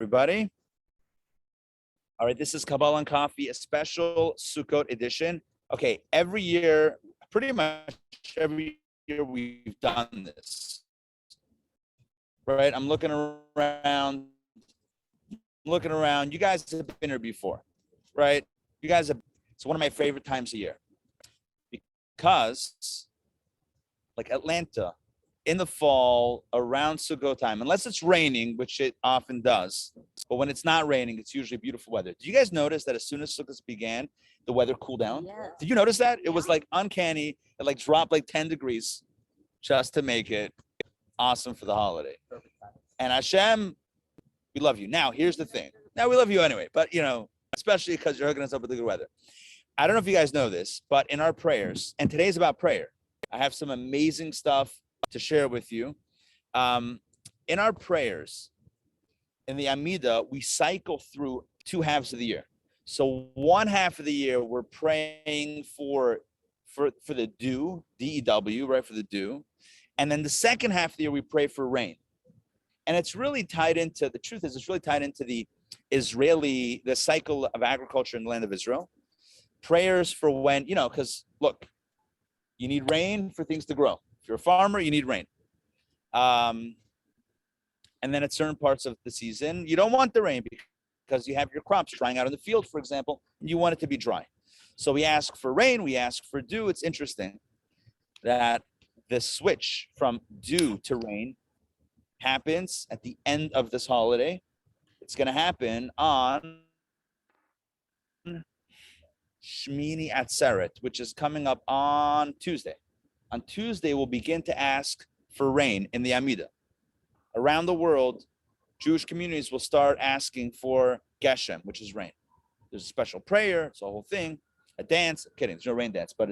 Everybody. All right, this is Kabbalah Coffee, a special Sukkot edition. Okay, every year, pretty much every year we've done this. Right, I'm looking around. You guys have been here before, right? You guys have, it's one of my favorite times of year. Because, like Atlanta, in the fall, around Sukkot time, unless it's raining, which it often does, but when it's not raining, it's usually beautiful weather. Did you guys notice that as soon as Sukkot began, the weather cooled down? Yeah. Did you notice that? It was like uncanny. It like dropped like 10 degrees just to make it awesome for the holiday. And Hashem, we love you. Now, here's the thing. Now, we love you anyway, but, you know, especially because you're hooking us up with the good weather. I don't know if you guys know this, but in our prayers, and today's about prayer, I have some amazing stuff to share with you. In our prayers, in the Amidah, we cycle through two halves of the year. So one half of the year, we're praying for the dew, D-E-W, right, for the dew. And then the second half of the year, we pray for rain. And it's really tied into, the truth is, it's really tied into the cycle of agriculture in the land of Israel. Prayers for when, you know, because look, you need rain for things to grow. If you're a farmer, you need rain. And then at certain parts of the season, you don't want the rain because you have your crops drying out in the field, for example, and you want it to be dry. So we ask for rain, we ask for dew. It's interesting that the switch from dew to rain happens at the end of this holiday. It's going to happen on Shmini Atzeret, which is coming up on Tuesday. On Tuesday, we'll begin to ask for rain in the Amidah. Around the world, Jewish communities will start asking for Geshem, which is rain. There's a special prayer, it's a whole thing, a dance. I'm kidding, there's no rain dance, but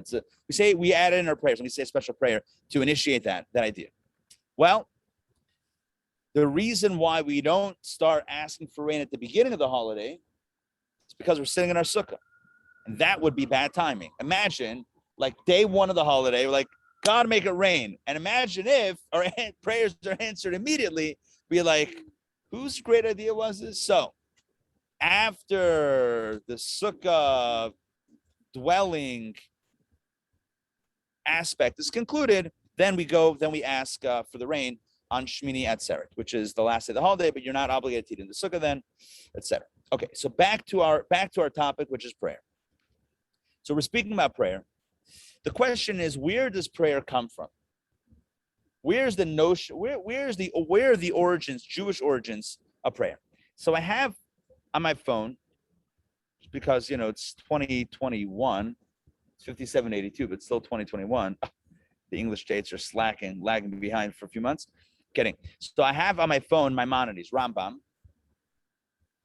we add it in our prayers, and we say a special prayer to initiate that idea. Well, the reason why we don't start asking for rain at the beginning of the holiday is because we're sitting in our sukkah. And that would be bad timing. Imagine, like day one of the holiday, we're like, God, make it rain. And imagine if our prayers are answered immediately, be like, whose great idea was this? So after the sukkah dwelling aspect is concluded, then we ask for the rain on Shmini Atzeret, which is the last day of the holiday, but you're not obligated to eat in the sukkah then, etc. Okay, so back to our topic, which is prayer. So we're speaking about prayer. The question is, where does prayer come from? Where's the notion? Where are the origins, Jewish origins of prayer? So I have on my phone, because you know it's 2021, it's 5782, but it's still 2021. The English dates are lagging behind for a few months. Kidding. So I have on my phone Maimonides, Rambam,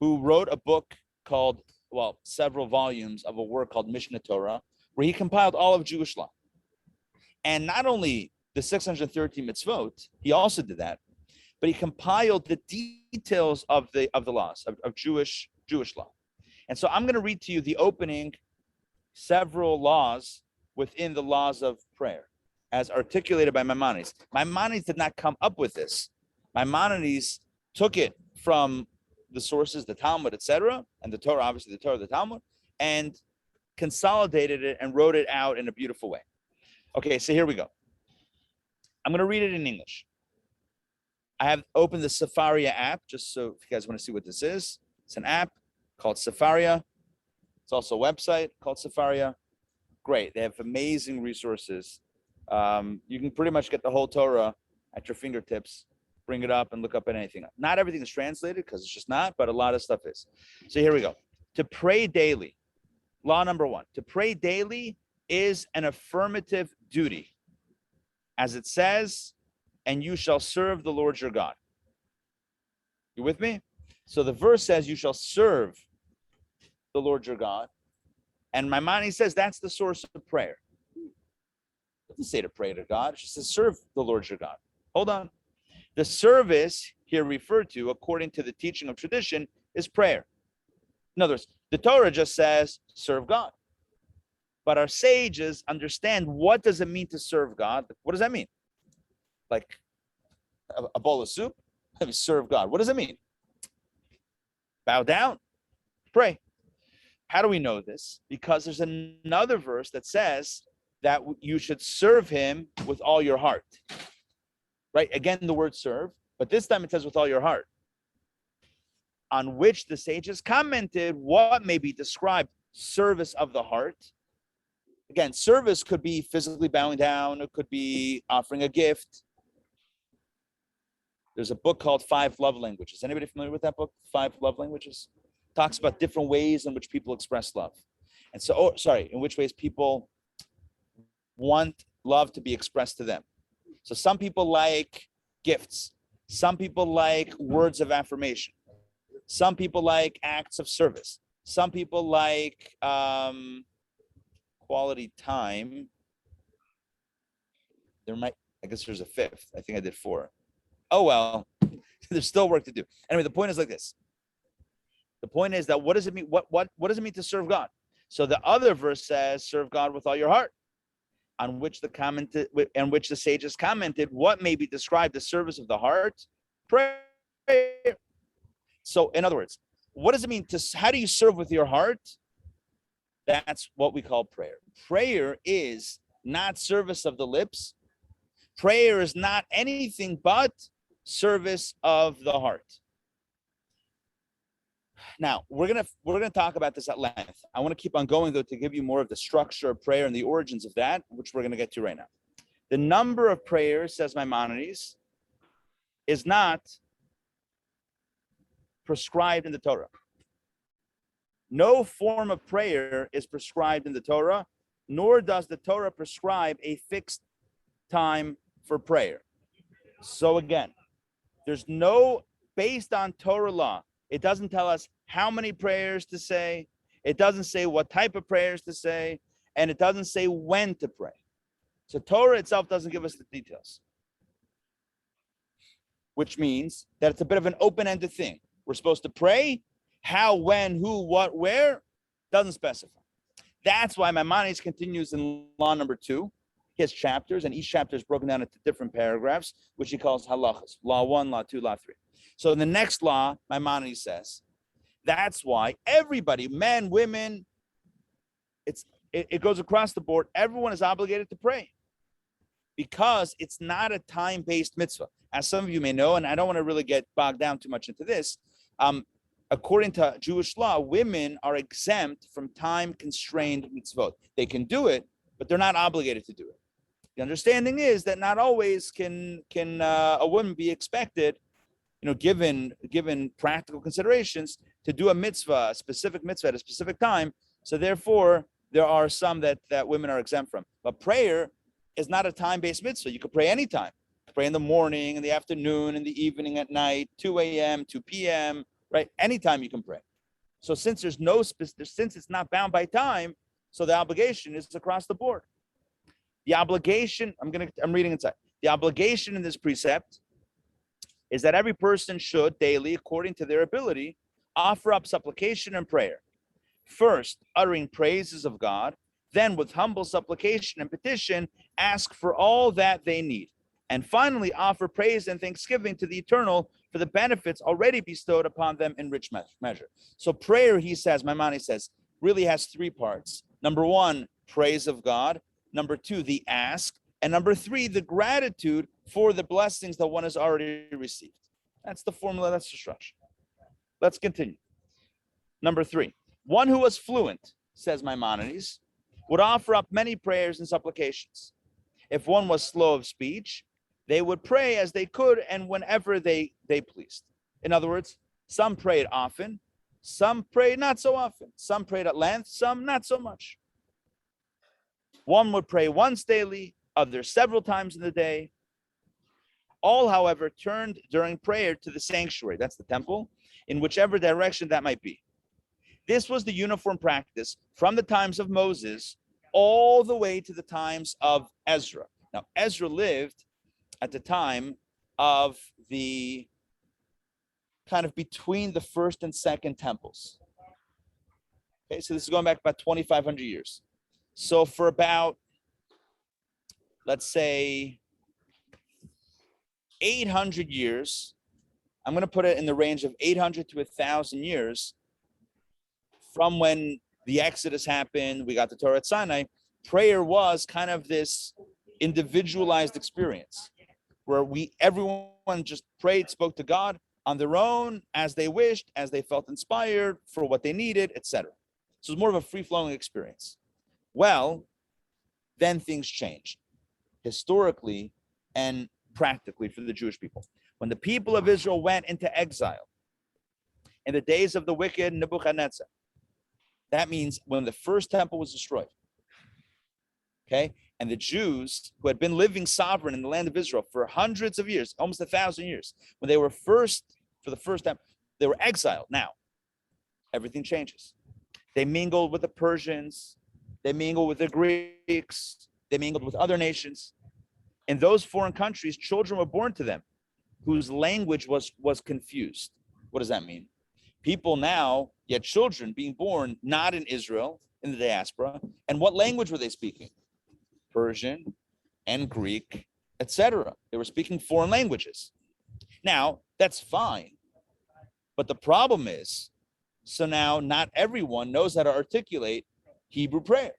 who wrote a book called, well, several volumes of a work called Mishnah Torah, where he compiled all of Jewish law. And not only the 613 mitzvot, he also did that, but he compiled the details of the laws of Jewish law. And so I'm going to read to you the opening several laws within the laws of prayer, as articulated by Maimonides. Maimonides did not come up with this. Maimonides took it from the sources, the Talmud, etc., and the Torah, obviously the Torah, the Talmud, and consolidated it and wrote it out in a beautiful way. Okay, so here we go. I'm going to read it in English. I have opened the Sefaria app, just so if you guys want to see what this is. It's an app called Sefaria. It's also a website called Sefaria. Great, they have amazing resources. You can pretty much get the whole Torah at your fingertips. Bring it up and look up at anything. Not everything is translated because it's just not, but a lot of stuff is. So here we go. To pray daily. Law number one. To pray daily is an affirmative duty. As it says, and you shall serve the Lord your God. You with me? So the verse says you shall serve the Lord your God. And Maimonides says that's the source of prayer. It doesn't say to pray to God. It just says serve the Lord your God. Hold on. The service here referred to, according to the teaching of tradition, is prayer. In other words, the Torah just says serve God. But our sages understand, what does it mean to serve God? What does that mean? Like a bowl of soup? Serve God. What does it mean? bow down, pray. How do we know this? Because there's another verse that says that you should serve him with all your heart. Right? Again, the word serve, but this time it says with all your heart. On which the sages commented, what may be described service of the heart. Again, service could be physically bowing down, it could be offering a gift. There's a book called 5 Love Languages. Anybody familiar with that book, 5 Love Languages? Talks about different ways in which people express love. And so, in which ways people want love to be expressed to them. So some people like gifts. Some people like words of affirmation. Some people like acts of service. Some people like quality time. I guess there's a 5th. I think I did 4. Oh, well, there's still work to do. Anyway, the point is like this. The point is that what does it mean? What does it mean to serve God? So the other verse says, serve God with all your heart, on which the sages commented, what may be described as service of the heart? Prayer. So in other words, what does it mean how do you serve with your heart? That's what we call prayer. Prayer is not service of the lips. Prayer is not anything but service of the heart. Now, we're gonna talk about this at length. I want to keep on going, though, to give you more of the structure of prayer and the origins of that, which we're going to get to right now. The number of prayers, says Maimonides, is not prescribed in the Torah. No form of prayer is prescribed in the Torah, nor does the Torah prescribe a fixed time for prayer. So again, there's no, based on Torah law, it doesn't tell us how many prayers to say. It doesn't say what type of prayers to say, and it doesn't say when to pray. So Torah itself doesn't give us the details, which means that it's a bit of an open-ended thing. We're supposed to pray. How, when, who, what, where, doesn't specify. That's why Maimonides continues in law number 2. He has chapters, and each chapter is broken down into different paragraphs, which he calls halachas. Law 1, law 2, law 3. So in the next law, Maimonides says, that's why everybody, men, women, it goes across the board. Everyone is obligated to pray because it's not a time-based mitzvah. As some of you may know, and I don't want to really get bogged down too much into this, according to Jewish law, women are exempt from time-constrained mitzvot. They can do it, but they're not obligated to do it. The understanding is that not always can a woman be expected, given practical considerations, to do a mitzvah, a specific mitzvah at a specific time. So therefore, there are some that women are exempt from. But prayer is not a time-based mitzvah. You could pray anytime. Pray in the morning, in the afternoon, in the evening, at night, 2 a.m., 2 p.m., right? Anytime you can pray. So since since it's not bound by time, so the obligation is across the board. The obligation, I'm reading inside. The obligation in this precept is that every person should daily, according to their ability, offer up supplication and prayer. First, uttering praises of God, then with humble supplication and petition, ask for all that they need. And finally, offer praise and thanksgiving to the Eternal for the benefits already bestowed upon them in rich measure. So prayer, he says, Maimonides says, really has 3 parts. Number 1, praise of God. Number 2, the ask. And number 3, the gratitude for the blessings that one has already received. That's the formula, that's the structure. Let's continue. Number 3, one who was fluent, says Maimonides, would offer up many prayers and supplications. If one was slow of speech, they would pray as they could and whenever they pleased. In other words, some prayed often, some prayed not so often, some prayed at length, some not so much. One would pray once daily, others several times in the day. All, however, turned during prayer to the sanctuary, that's the temple, in whichever direction that might be. This was the uniform practice from the times of Moses all the way to the times of Ezra. Now, Ezra lived at the time of the kind of between the first and second temples. Okay, so this is going back about 2,500 years. So for about, let's say, 800 years, I'm going to put it in the range of 800 to 1,000 years from when the Exodus happened, we got the Torah at Sinai. Prayer was kind of this individualized experience where everyone just prayed, spoke to God on their own, as they wished, as they felt inspired for what they needed, etc. So it's more of a free-flowing experience. Well, then things changed historically and practically for the Jewish people. When the people of Israel went into exile in the days of the wicked Nebuchadnezzar, that means when the first temple was destroyed, okay, and the Jews who had been living sovereign in the land of Israel for hundreds of years, almost 1,000 years, when they were for the first time, they were exiled. Now, everything changes. They mingled with the Persians, they mingled with the Greeks, they mingled with other nations. In those foreign countries, children were born to them whose language was confused. What does that mean? People now, yet children being born not in Israel, in the diaspora, and what language were they speaking? Persian and Greek, etc. They were speaking foreign languages. Now, that's fine. But the problem is, so now not everyone knows how to articulate Hebrew prayer.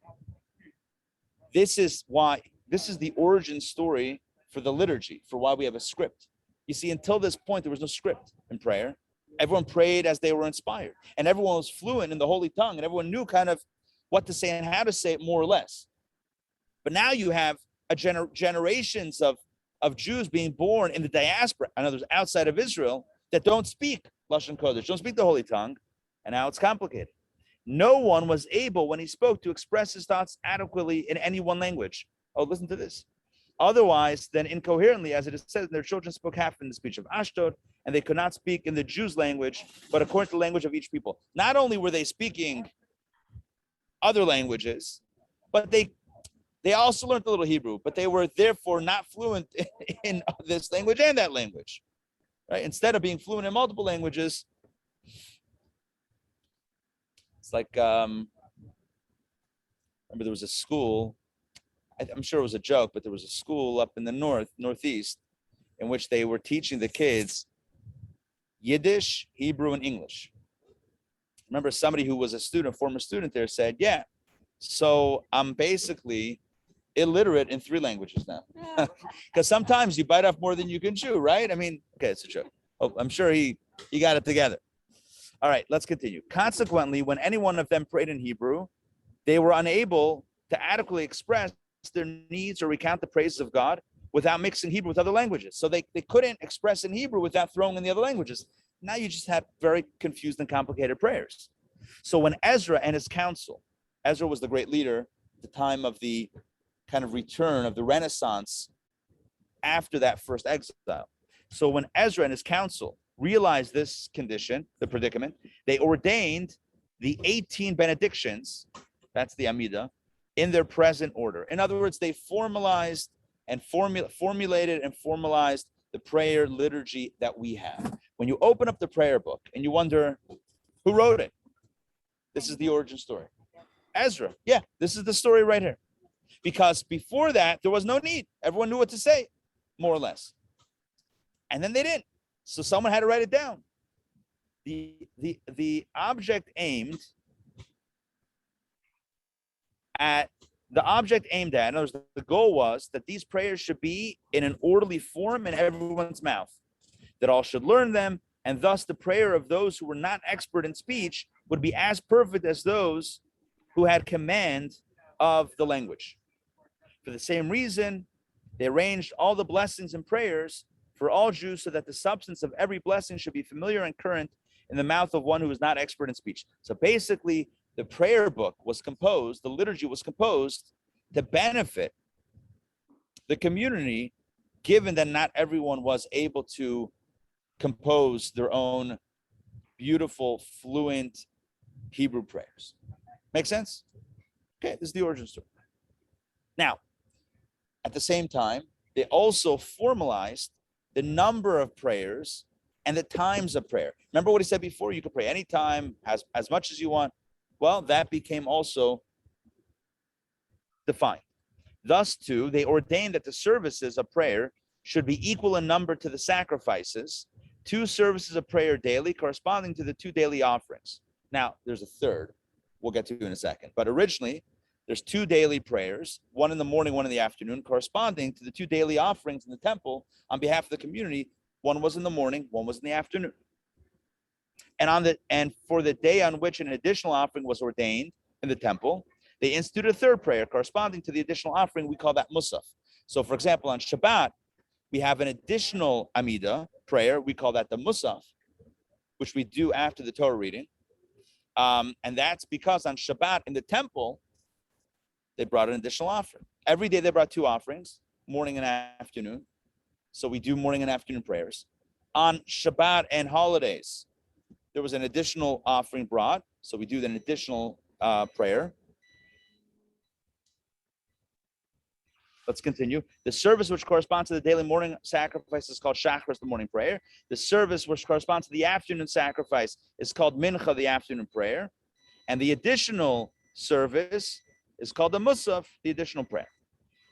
This is the origin story for the liturgy, for why we have a script. You see, until this point, there was no script in prayer. Everyone prayed as they were inspired, and everyone was fluent in the holy tongue, and everyone knew kind of what to say and how to say it, more or less. But now you have generations of Jews being born in the diaspora, in other words, outside of Israel, that don't speak Lashon Kodesh, don't speak the holy tongue, and now it's complicated. No one was able, when he spoke, to express his thoughts adequately in any one language. Oh, listen to this. Otherwise, then incoherently, as it is said, their children spoke half in the speech of Ashdod, and they could not speak in the Jews' language, but according to the language of each people. Not only were they speaking other languages, but they also learned a little Hebrew, but they were therefore not fluent in this language and that language. Right? Instead of being fluent in multiple languages, it's like, remember there was a school, I'm sure it was a joke, but there was a school up in the northeast, in which they were teaching the kids Yiddish, Hebrew, and English. Remember somebody who was a student, former student there, said, yeah, so I'm basically illiterate in 3 languages now. Because sometimes you bite off more than you can chew, right? I mean, okay, it's a joke. Oh, I'm sure he got it together. All right, let's continue. Consequently, when any one of them prayed in Hebrew, they were unable to adequately express their needs or recount the praises of God without mixing Hebrew with other languages. So they couldn't express in Hebrew without throwing in the other languages. Now you just have very confused and complicated prayers. So when Ezra and his council, Ezra was the great leader at the time of the kind of return of the Renaissance after that first exile. So when Ezra and his council realized this condition, the predicament, they ordained the 18 benedictions, that's the Amidah, in their present order. In other words, they formalized and formulated and formalized the prayer liturgy that we have. When you open up the prayer book and you wonder, who wrote it? This is the origin story. Ezra. Yeah, this is the story right here. Because before that, there was no need. Everyone knew what to say, more or less. And then they didn't. So someone had to write it down. The object aimed at, in other words, the goal was that these prayers should be in an orderly form in everyone's mouth, that all should learn them, and thus the prayer of those who were not expert in speech would be as perfect as those who had command of the language. For the same reason, they arranged all the blessings and prayers for all Jews so that the substance of every blessing should be familiar and current in the mouth of one who is not expert in speech. So basically, the prayer book was composed, the liturgy was composed to benefit the community, given that not everyone was able to compose their own beautiful, fluent Hebrew prayers. Make sense? Okay, this is the origin story. Now, at the same time, they also formalized the number of prayers and the times of prayer. Remember what he said before? You could pray anytime, as much as you want. Well, that became also defined. Thus, too, they ordained that the services of prayer should be equal in number to the sacrifices, 2 services of prayer daily corresponding to the 2 daily offerings. Now, there's a third we'll get to in a second. But originally, there's 2 daily prayers, one in the morning, one in the afternoon, corresponding to the 2 daily offerings in the temple on behalf of the community. One was in the morning, one was in the afternoon. And for the day on which an additional offering was ordained in the temple, they instituted a third prayer corresponding to the additional offering. We call that musaf. So, for example, on Shabbat, we have an additional Amidah prayer. We call that the musaf, which we do after the Torah reading. And that's because on Shabbat in the temple, they brought an additional offering. Every day they brought 2 offerings, morning and afternoon. So we do morning and afternoon prayers. On Shabbat and holidays, there was an additional offering brought. So we do an additional prayer. Let's continue. The service which corresponds to the daily morning sacrifice is called Shachris, the morning prayer. The service which corresponds to the afternoon sacrifice is called Mincha, the afternoon prayer. And the additional service is called the Musaf, the additional prayer.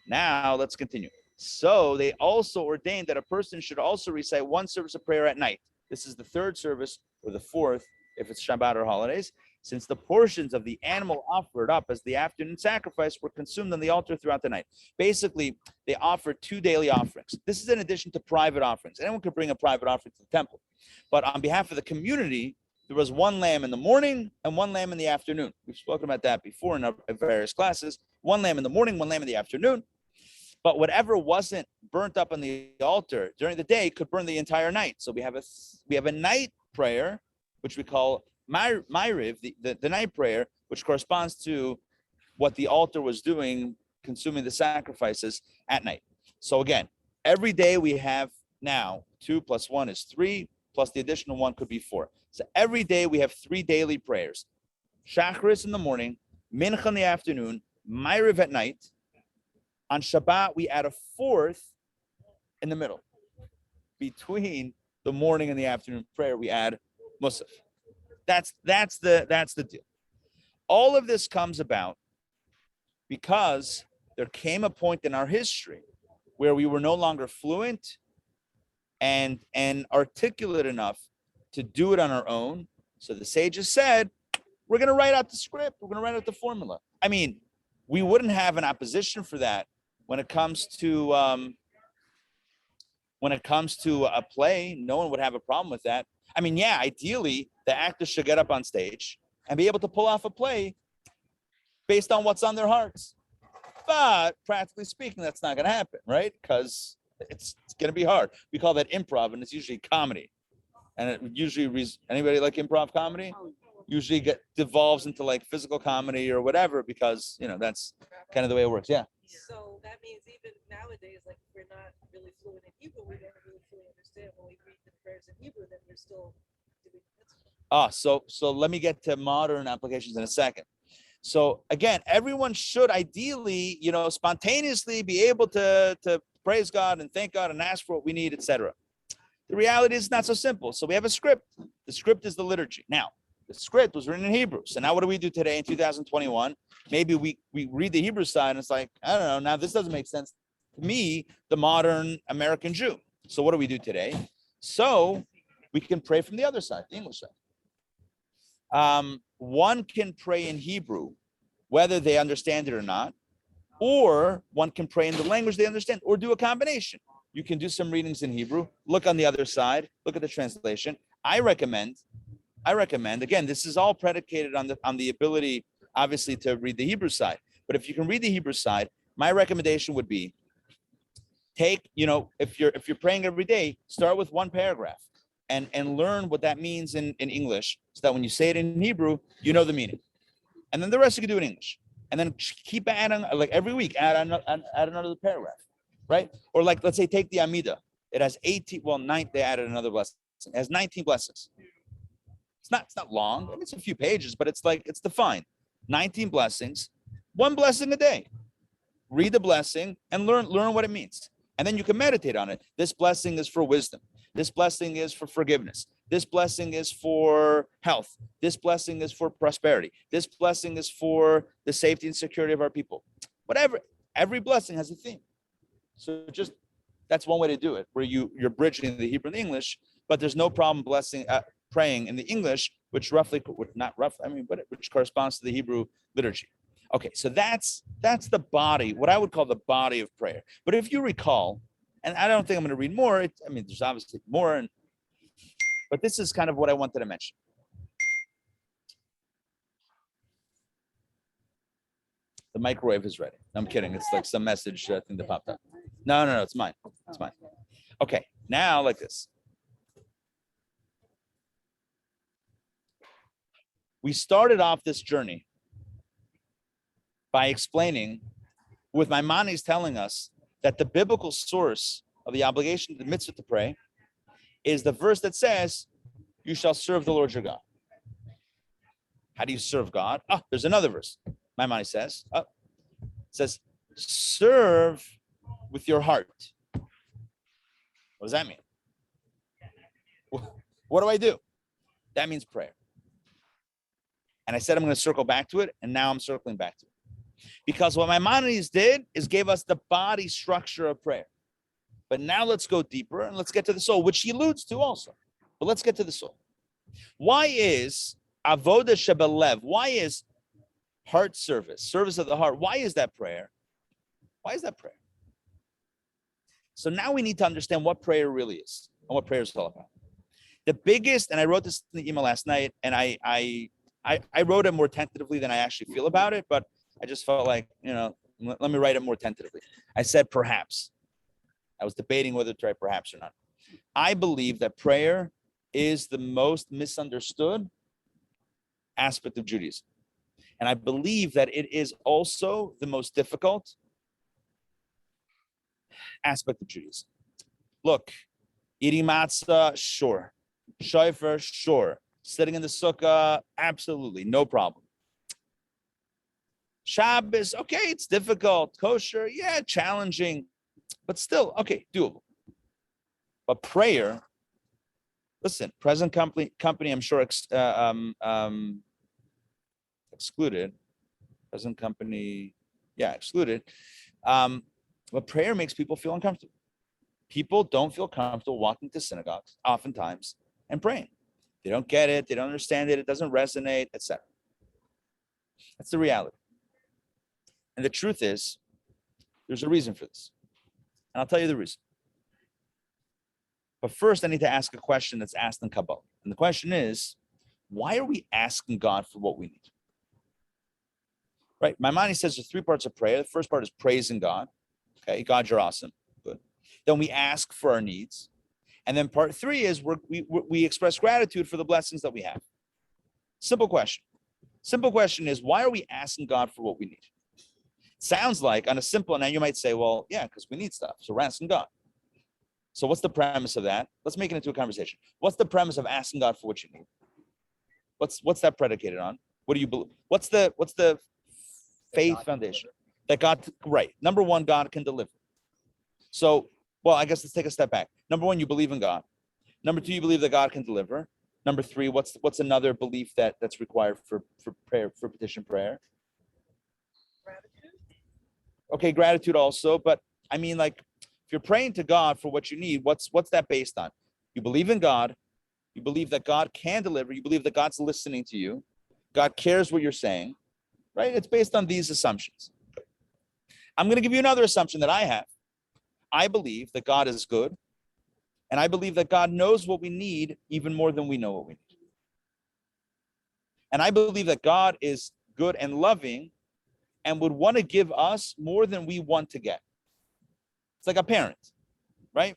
Now, let's continue. So they also ordained that a person should also recite 1 service of prayer at night. This is the 3rd service or the 4th, if it's Shabbat or holidays, since the portions of the animal offered up as the afternoon sacrifice were consumed on the altar throughout the night. Basically, they offered 2 daily offerings. This is in addition to private offerings. Anyone could bring a private offering to the temple. But on behalf of the community, there was 1 lamb in the morning and 1 lamb in the afternoon. We've spoken about that before in various classes. 1 lamb in the morning, 1 lamb in the afternoon. But whatever wasn't burnt up on the altar during the day could burn the entire night. So we have a night prayer, which we call Ma'ariv, the night prayer, which corresponds to what the altar was doing, consuming the sacrifices at night. So again, every day we have now 2 plus 1 is 3, plus the additional 1 could be 4. So every day we have 3 daily prayers. Shachris in the morning, Mincha in the afternoon, Ma'ariv at night. On Shabbat, we add a 4th in the middle. Between the morning and the afternoon prayer, we add Musaf. That's the deal. All of this comes about because there came a point in our history where we were no longer fluent and articulate enough to do it on our own. So the sages said, we're going to write out the script. We're going to write out the formula. I mean, we wouldn't have an opposition for that when it comes to a play. No one would have a problem with that. I mean, yeah, ideally, the actors should get up on stage and be able to pull off a play based on what's on their hearts. But practically speaking, that's not going to happen, right? Because it's going to be hard. We call that improv, and it's usually comedy. And it usually, anybody like improv comedy? Usually devolves into like physical comedy or whatever, because, that's kind of the way it works. Yeah. So that means even nowadays, like if we're not really fluent in Hebrew, we don't really fully understand when we read the prayers in Hebrew, then we're still doing mitzvah. So let me get to modern applications in a second. So again, everyone should ideally, spontaneously be able to praise God and thank God and ask for what we need, etc. The reality is not so simple. So we have a script. The script is the liturgy. Now, the script was written in Hebrew. So now what do we do today in 2021? Maybe we read the Hebrew side and it's like, I don't know, now this doesn't make sense to me, the modern American Jew. So what do we do today? So we can pray from the other side, the English side. One can pray in Hebrew, whether they understand it or not, or one can pray in the language they understand, or do a combination. You can do some readings in Hebrew, look on the other side, look at the translation. I recommend, again, this is all predicated on the ability, obviously, to read the Hebrew side. But if you can read the Hebrew side, my recommendation would be take, if you're praying every day, start with 1 paragraph and learn what that means in English, so that when you say it in Hebrew, you know the meaning. And then the rest you can do in English. And then keep adding, like every week, add another paragraph, right? Or like, let's say, take the Amidah. It has 18, well, 9, they added another blessing. It has 19 blessings. It's not long. I mean, it's a few pages, but it's defined. 19 blessings, 1 blessing a day. Read the blessing and learn what it means. And then you can meditate on it. This blessing is for wisdom. This blessing is for forgiveness. This blessing is for health. This blessing is for prosperity. This blessing is for the safety and security of our people. Whatever. Every blessing has a theme. So that's one way to do it, where you're bridging the Hebrew and the English. but there's no problem praying in the English, which which corresponds to the Hebrew liturgy. Okay, so that's the body, what I would call the body of prayer. But if you recall, and I don't think I'm going to read more. There's obviously more, but this is kind of what I wanted to mention. The microwave is ready. I'm kidding. It's like some message thing that popped up. No, it's mine. It's mine. Okay, now like this. We started off this journey by explaining, with Maimonides telling us that the biblical source of the obligation, the mitzvah to pray, is the verse that says, "You shall serve the Lord your God." How do you serve God? There's another verse. Maimonides says, it says, "Serve with your heart." What does that mean? What do I do? That means prayer. And I said I'm going to circle back to it, and now I'm circling back to it. Because what Maimonides did is gave us the body structure of prayer. But now let's go deeper and let's get to the soul, which he alludes to also. But let's get to the soul. Why is avoda shebelev? Why is heart service of the heart? Why is that prayer? Why is that prayer? So now we need to understand what prayer really is and what prayer is all about. The biggest, and I wrote this in the email last night, and I wrote it more tentatively than I actually feel about it, but I just felt like, let me write it more tentatively. I said perhaps. I was debating whether to write perhaps or not. I believe that prayer is the most misunderstood aspect of Judaism. And I believe that it is also the most difficult aspect of Judaism. Look, eating matzah, sure. Shofar, sure. Sitting in the sukkah, absolutely, no problem. Shabbos, okay, it's difficult. Kosher, yeah, challenging, but still, okay, doable. But prayer, listen, present company, I'm sure excluded. Present company, yeah, excluded. But prayer makes people feel uncomfortable. People don't feel comfortable walking to synagogues, oftentimes, and praying. They don't get it, they don't understand it, it doesn't resonate, etc. That's the reality. And the truth is, there's a reason for this. And I'll tell you the reason. But first, I need to ask a question that's asked in Kabbalah. And the question is, why are we asking God for what we need? Right? Maimonides says there's three parts of prayer. The first part is praising God. Okay, God, you're awesome. Good. Then we ask for our needs. And then part three is we express gratitude for the blessings that we have. Simple question. Simple question is, why are we asking God for what we need? Sounds like on a simple, now you might say, well, yeah, because we need stuff. So we're asking God. So what's the premise of that? Let's make it into a conversation. What's the premise of asking God for what you need? What's that predicated on? What do you believe? What's the faith foundation? That God, right. Number one, God can deliver. So, well, I guess let's take a step back. Number one, you believe in God. Number two, you believe that God can deliver. Number three, what's another belief that's required for prayer, for petition prayer? Gratitude. Okay, gratitude also, but I mean, like, if you're praying to God for what you need, what's that based on? You believe in God. You believe that God can deliver. You believe that God's listening to you. God cares what you're saying, right? It's based on these assumptions. I'm going to give you another assumption that I have. I believe that God is good, and I believe that God knows what we need even more than we know what we need. And I believe that God is good and loving and would want to give us more than we want to get. It's like a parent, right?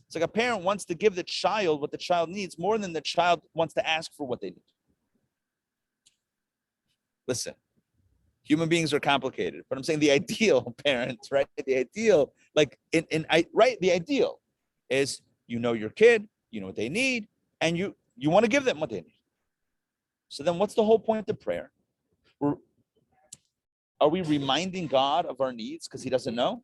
It's like a parent wants to give the child what the child needs more than the child wants to ask for what they need. Listen, human beings are complicated, but I'm saying the ideal parents, right? The ideal, like the ideal is, you know your kid, you know what they need, and you want to give them what they need. So then what's the whole point of prayer? Are we reminding God of our needs because he doesn't know?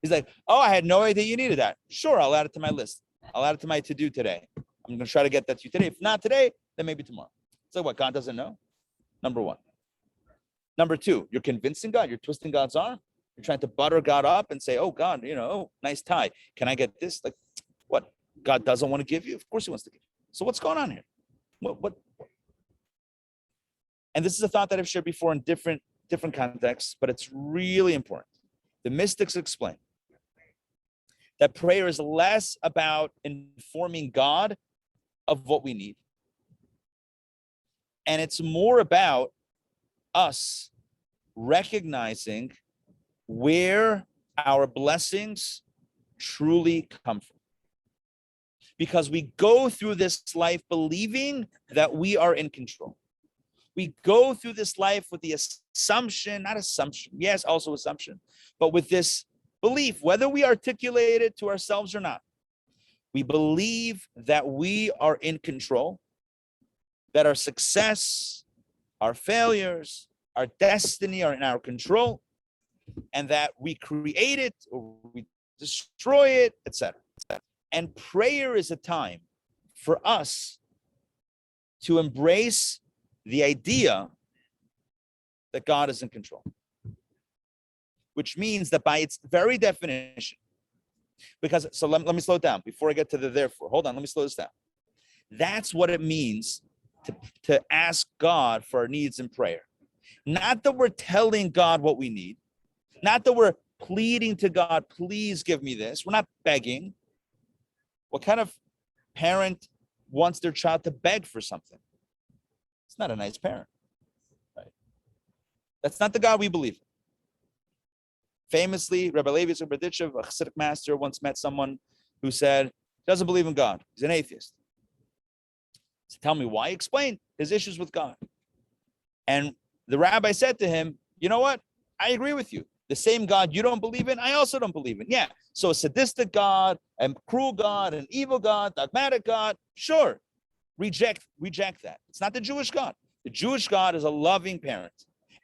He's like, oh, I had no idea you needed that. Sure, I'll add it to my list. I'll add it to my to-do today. I'm going to try to get that to you today. If not today, then maybe tomorrow. So what, God doesn't know? Number one. Number two, you're convincing God. You're twisting God's arm. You're trying to butter God up and say, oh, God, nice tie. Can I get this? Like, what? God doesn't want to give you? Of course he wants to give you. So what's going on here? What? And this is a thought that I've shared before in different contexts, but it's really important. The mystics explain that prayer is less about informing God of what we need. And it's more about us recognizing where our blessings truly come from. Because we go through this life believing that we are in control. We go through this life with the assumption, yes, also assumption, but with this belief, whether we articulate it to ourselves or not, we believe that we are in control, that our success, our failures, our destiny are in our control, and that we create it or we destroy it, etc. And prayer is a time for us to embrace the idea that God is in control, which means that by its very definition, because, so let me slow it down before I get to the therefore. Hold on, let me slow this down. That's what it means to ask God for our needs in prayer. Not that we're telling God what we need, not that we're pleading to God, please give me this. We're not begging. What kind of parent wants their child to beg for something? It's not a nice parent, right? That's not the God we believe in. Famously, Rabbi Levi a Hasidic master, once met someone who said, he doesn't believe in God. He's an atheist. So tell me why? Explain his issues with God. And the rabbi said to him, you know what? I agree with you. The same God you don't believe in, I also don't believe in. Yeah, so a sadistic God, a cruel God, an evil God, dogmatic God, sure. Reject that. It's not the Jewish God. The Jewish God is a loving parent.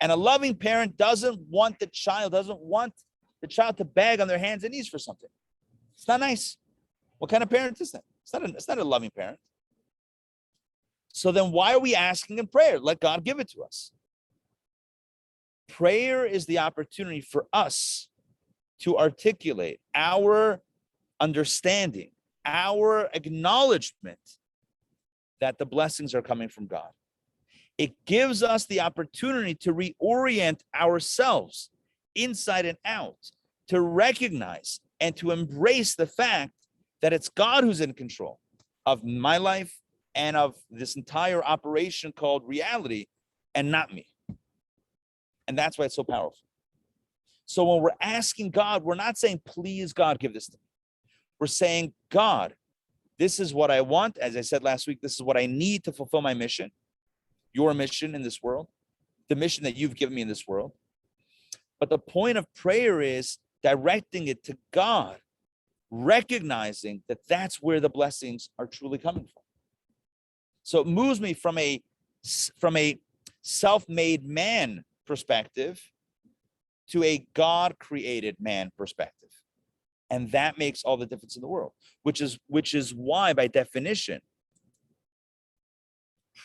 And a loving parent doesn't want the child to beg on their hands and knees for something. It's not nice. What kind of parent is that? It's not a loving parent. So then why are we asking in prayer? Let God give it to us. Prayer is the opportunity for us to articulate our understanding, our acknowledgement that the blessings are coming from God. It gives us the opportunity to reorient ourselves inside and out, to recognize and to embrace the fact that it's God who's in control of my life and of this entire operation called reality, and not me. And that's why it's so powerful. So when we're asking God, we're not saying, please, God, give this to me. We're saying, God, this is what I want. As I said last week, this is what I need to fulfill my mission, your mission in this world, the mission that you've given me in this world. But the point of prayer is directing it to God, recognizing that that's where the blessings are truly coming from. So it moves me from a self-made man perspective to a God-created man perspective. And that makes all the difference in the world, which is why, by definition,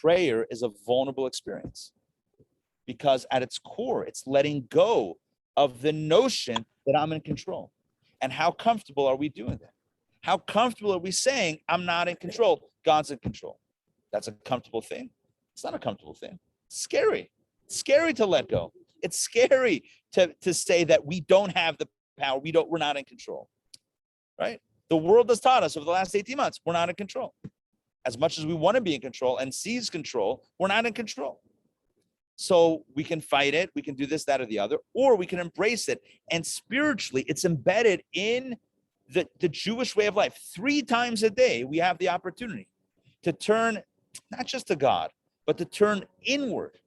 prayer is a vulnerable experience. Because at its core, it's letting go of the notion that I'm in control. And how comfortable are we doing that? How comfortable are we saying, I'm not in control, God's in control? That's a comfortable thing. It's not a comfortable thing. It's scary. It's scary to let go. It's scary to say that we don't have the power. We're not in control, right? The world has taught us over the last 18 months, we're not in control. As much as we want to be in control and seize control, we're not in control. So we can fight it. We can do this, that, or the other, or we can embrace it. And spiritually, it's embedded in the Jewish way of life. 3 times a day, we have the opportunity to turn not just to God, but to turn inward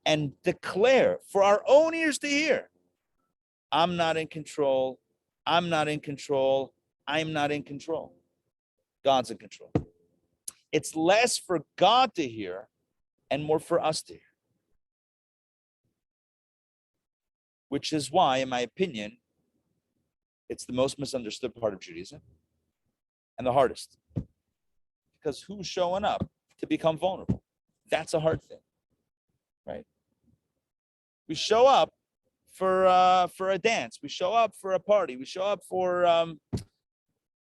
and declare for our own ears to hear, I'm not in control. I'm not in control. I'm not in control. God's in control. It's less for God to hear and more for us to hear. Which is why, in my opinion, it's the most misunderstood part of Judaism and the hardest. Because who's showing up to become vulnerable? That's a hard thing, right? We show up for a dance. We show up for a party. We show up for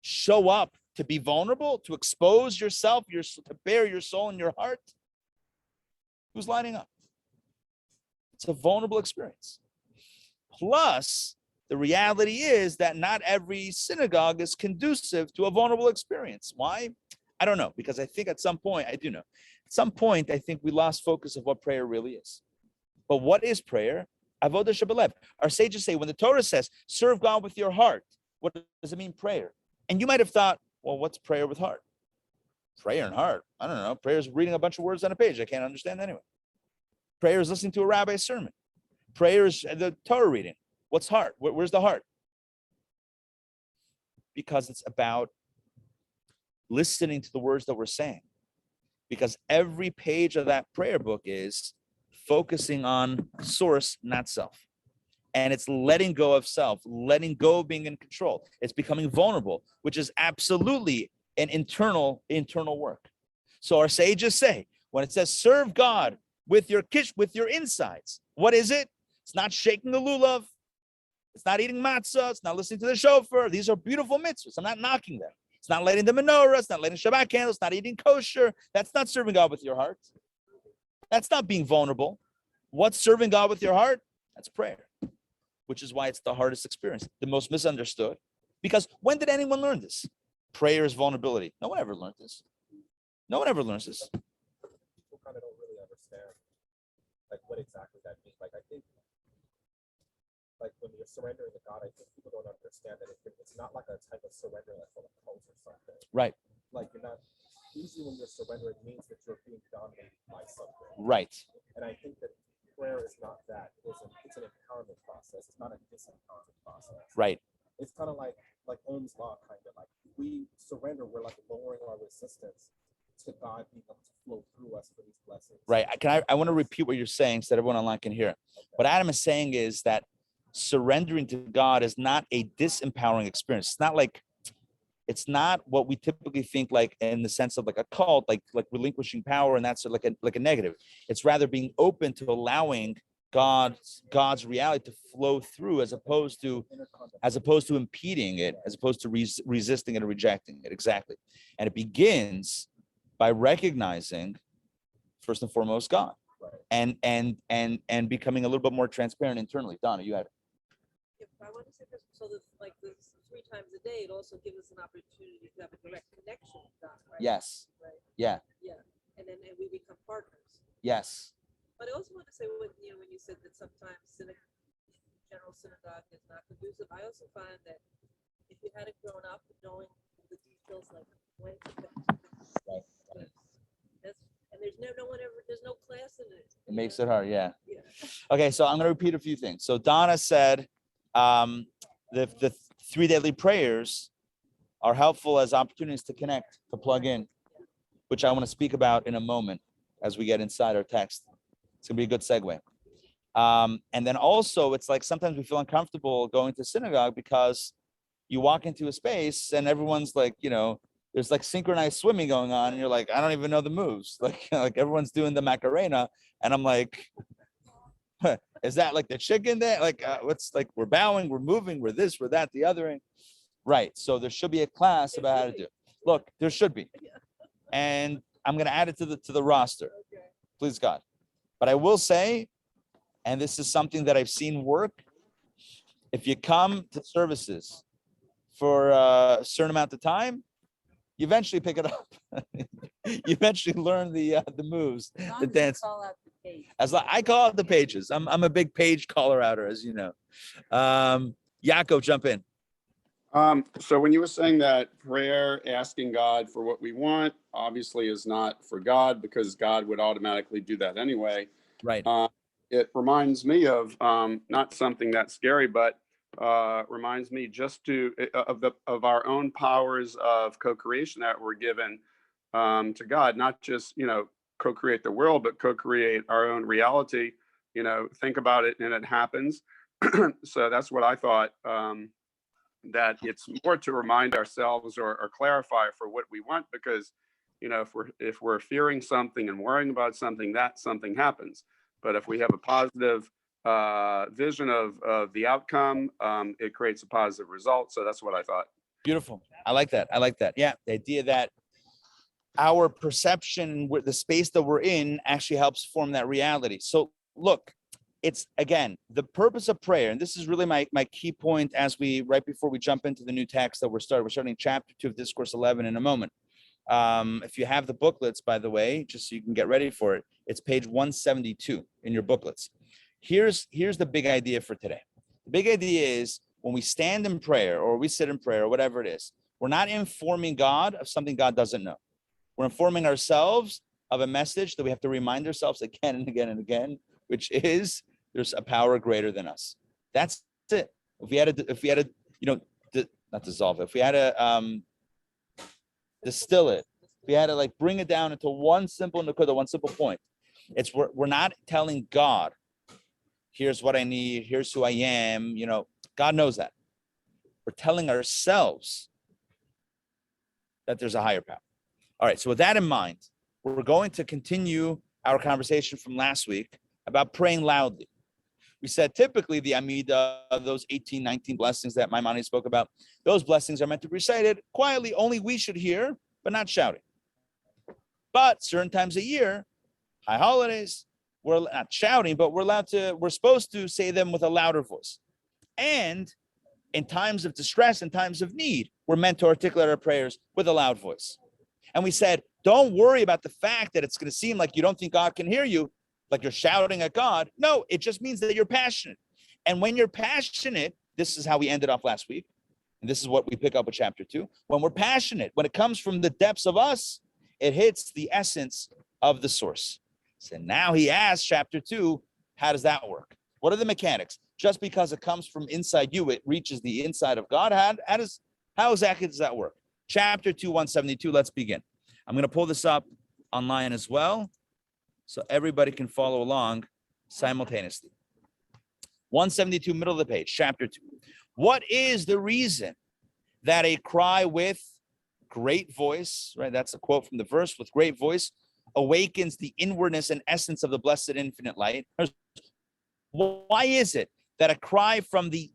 show up to be vulnerable, to expose yourself, to bare your soul and your heart, who's lining up? It's a vulnerable experience. Plus, the reality is that not every synagogue is conducive to a vulnerable experience. Why? I don't know, because I think at some point, I do know. At some point, I think we lost focus of what prayer really is. But what is prayer? Avodah Shebelev. Our sages say when the Torah says, serve God with your heart, what does it mean, prayer? And you might have thought, well, what's prayer with heart? Prayer and heart. I don't know. Prayer is reading a bunch of words on a page. I can't understand anyway. Prayer is listening to a rabbi's sermon. Prayer is the Torah reading. What's heart? Where's the heart? Because it's about listening to the words that we're saying. Because every page of that prayer book is focusing on source, not self. And it's letting go of self, letting go of being in control. It's becoming vulnerable, which is absolutely an internal work. So our sages say, when it says serve God with your insides, what is it? It's not shaking the lulav. It's not eating matzah. It's not listening to the shofar. These are beautiful mitzvahs. I'm not knocking them. It's not lighting the menorah. It's not lighting Shabbat candles. It's not eating kosher. That's not serving God with your heart. That's not being vulnerable. What's serving God with your heart? That's prayer, which is why it's the hardest experience, the most misunderstood. Because when did anyone learn this? Prayer is vulnerability. No one ever learned this. No one ever learns this. People kind of don't really understand like what exactly that means. Like I think like when you're surrendering to God, I think people don't understand that it's not like a type of surrender like from a cult or something. Right. Like you're not usually when you're surrendering it means that you're being dominated by something. Right. And I think that prayer is not that. It's an empowerment process. It's not a disempowerment process. Right. It's kind of like Ohm's law, kind of like we surrender, we're like lowering our resistance to God being able to flow through us for these blessings. Right. I want to repeat what you're saying so that everyone online can hear. Okay. What Adam is saying is that surrendering to God is not a disempowering experience. It's not what we typically think like in the sense of like a cult, like relinquishing power, and that's like a negative. It's rather being open to allowing God's reality to flow through, as opposed to impeding it, as opposed to resisting it or rejecting it. Exactly. And it begins by recognizing first and foremost God, and becoming a little bit more transparent internally. Donna, you had it. I want to say this, so that like this 3 times a day, it also gives us an opportunity to have a direct connection with God, right? Yes. Right. Yeah. And then we become partners. Yes. But I also want to say when you said that sometimes general synagogue is not conducive, I also find that if you hadn't grown up knowing the details like when Right. and there's no class in it. It makes it hard. Yeah. Yeah. Okay, so I'm going to repeat a few things. So Donna said the 3 daily prayers are helpful as opportunities to connect, to plug in, which I want to speak about in a moment as we get inside our text. It's going to be a good segue. And then also, it's like sometimes we feel uncomfortable going to synagogue because you walk into a space and everyone's like, there's like synchronized swimming going on, and you're like, I don't even know the moves. Like everyone's doing the Macarena, and I'm like, is that like the chicken there? Like, what's like, we're bowing, we're moving, we're this, we're that, the other. Right. So there should be a class about how to do it. Look, there should be. And I'm going to add it to the roster. Please God. But I will say, and this is something that I've seen work, if you come to services for a certain amount of time, you eventually pick it up. You eventually learn the moves, the dance. Call out the page. I call out the pages. I'm a big page caller outer, as you know. Yaakov, jump in. So when you were saying that prayer, asking God for what we want, obviously is not for God, because God would automatically do that anyway. Right. It reminds me of not something that's scary, but reminds me just of our own powers of co-creation that we're given to God, not just co-create the world, but co-create our own reality. Think about it and it happens. So that's what I thought. That it's more to remind ourselves or clarify for what we want, because if we're fearing something and worrying about something, that something happens. But if we have a positive vision of the outcome, it creates a positive result. So that's what I thought. Beautiful. I like that. I like that. Yeah, the idea that our perception, the space that we're in, actually helps form that reality. So look, it's again the purpose of prayer, and this is really my key point as right before we jump into the new text that we're starting chapter 2 of Discourse 11 in a moment. If you have the booklets, by the way, just so you can get ready for it, it's page 172 in your booklets. Here's the big idea for today. The big idea is when we stand in prayer or we sit in prayer or whatever it is, we're not informing God of something God doesn't know. We're informing ourselves of a message that we have to remind ourselves again and again and again, which is there's a power greater than us. That's it. If we had to, not dissolve it, if we had to distill it, if we had to like bring it down into one simple point, it's we're not telling God, here's what I need, here's who I am. God knows that. We're telling ourselves that there's a higher power. All right, so with that in mind, we're going to continue our conversation from last week about praying loudly. We said typically the Amidah, those 18, 19 blessings that Maimonides spoke about, those blessings are meant to be recited quietly, only we should hear, but not shouting. But certain times a year, high holidays, we're not shouting, but we're supposed to say them with a louder voice. And in times of distress and times of need, we're meant to articulate our prayers with a loud voice. And we said, don't worry about the fact that it's going to seem like you don't think God can hear you, like you're shouting at God. No, it just means that you're passionate. And when you're passionate, this is how we ended off last week. And this is what we pick up with chapter 2. When we're passionate, when it comes from the depths of us, it hits the essence of the source. So now he asks, chapter 2, how does that work? What are the mechanics? Just because it comes from inside you, it reaches the inside of God. How exactly does that work? Chapter 2, 172, let's begin. I'm going to pull this up online as well, so everybody can follow along simultaneously. 172, middle of the page, chapter 2. What is the reason that a cry with great voice, right? That's a quote from the verse, with great voice, awakens the inwardness and essence of the blessed infinite light? Why is it that a cry from the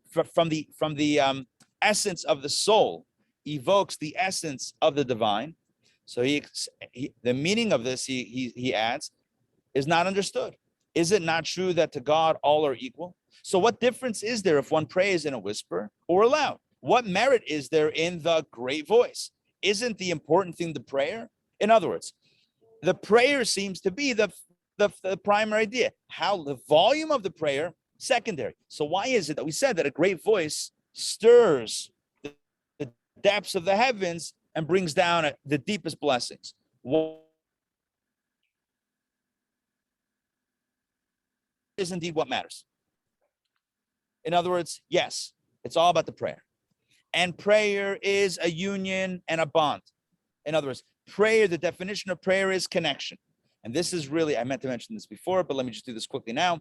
essence of the soul evokes the essence of the divine? So the meaning of this, he adds, is not understood. Is it not true that to God all are equal? So what difference is there if one prays in a whisper or aloud? What merit is there in the great voice? Isn't the important thing the prayer? In other words, the prayer seems to be the primary idea. How the volume of the prayer, secondary. So why is it that we said that a great voice stirs the depths of the heavens and brings down the deepest blessings? What is indeed what matters? In other words, yes, it's all about the prayer. And prayer is a union and a bond. In other words, prayer, the definition of prayer is connection. And this is really, I meant to mention this before, but let me just do this quickly now.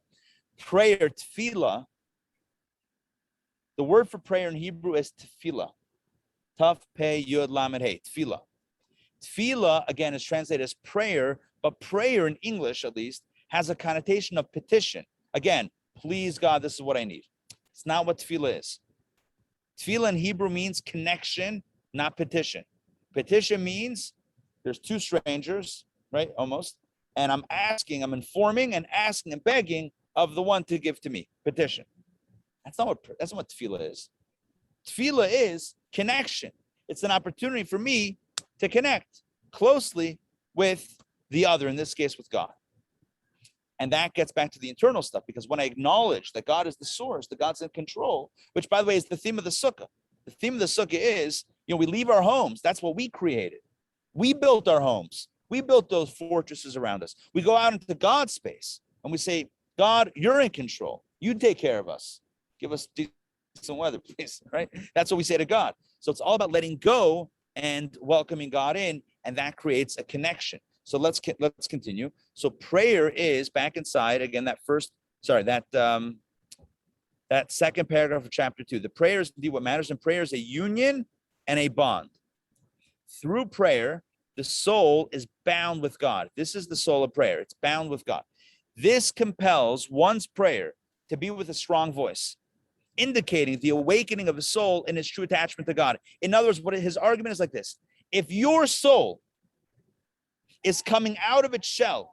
Prayer, tefillah, the word for prayer in Hebrew is tefillah. Taf, Pei, Yud, Lamed, Hey, tefillah. Tefillah, again, is translated as prayer, but prayer in English, at least, has a connotation of petition. Again, please God, this is what I need. It's not what tefillah is. Tefillah in Hebrew means connection, not petition. Petition means there's two strangers, right? Almost. And I'm informing and asking and begging of the one to give to me. Petition. That's not what tefillah is. Tefillah is connection. It's an opportunity for me to connect closely with the other, in this case with God. And that gets back to the internal stuff, because when I acknowledge that God is the source, that God's in control, which, by the way, is the theme of the sukkah. The theme of the sukkah is, we leave our homes. That's what we created. We built our homes. We built those fortresses around us. We go out into God's space and we say, God, you're in control. You take care of us. Give us decent weather, please, right? That's what we say to God. So it's all about letting go and welcoming God in, and that creates a connection. So let's continue. So prayer is back inside again. That second paragraph of chapter 2. The prayer is indeed what matters, and prayer is a union and a bond. Through prayer, the soul is bound with God. This is the soul of prayer. It's bound with God. This compels one's prayer to be with a strong voice. indicating the awakening of the soul in its true attachment to God. In other words, what his argument is like this: if your soul is coming out of its shell,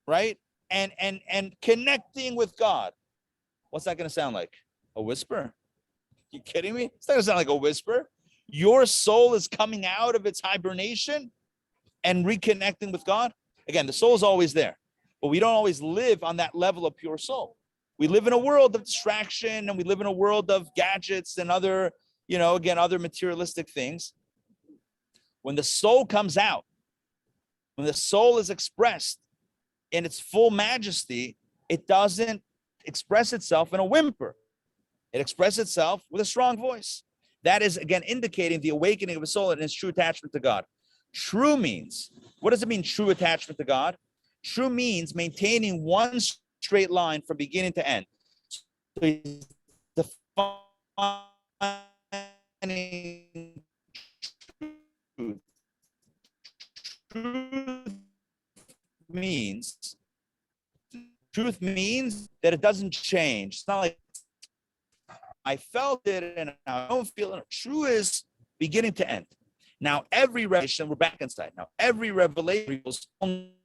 right, and connecting with God, what's that going to sound like? A whisper? You kidding me? It's not going to sound like a whisper. Your soul is coming out of its hibernation and reconnecting with God. Again, the soul is always there, but we don't always live on that level of pure soul. We live in a world of distraction, and we live in a world of gadgets and other, other materialistic things. When the soul comes out, when the soul is expressed in its full majesty, it doesn't express itself in a whimper. It expresses itself with a strong voice. That is, again, indicating the awakening of a soul and its true attachment to God. True means, what does it mean, true attachment to God? True means maintaining one straight line from beginning to end. So he's defining truth. Truth means that it doesn't change. It's not like I felt it and I don't feel it. True is beginning to end. Now, every revelation, we're back inside. Now, every revelation reveals only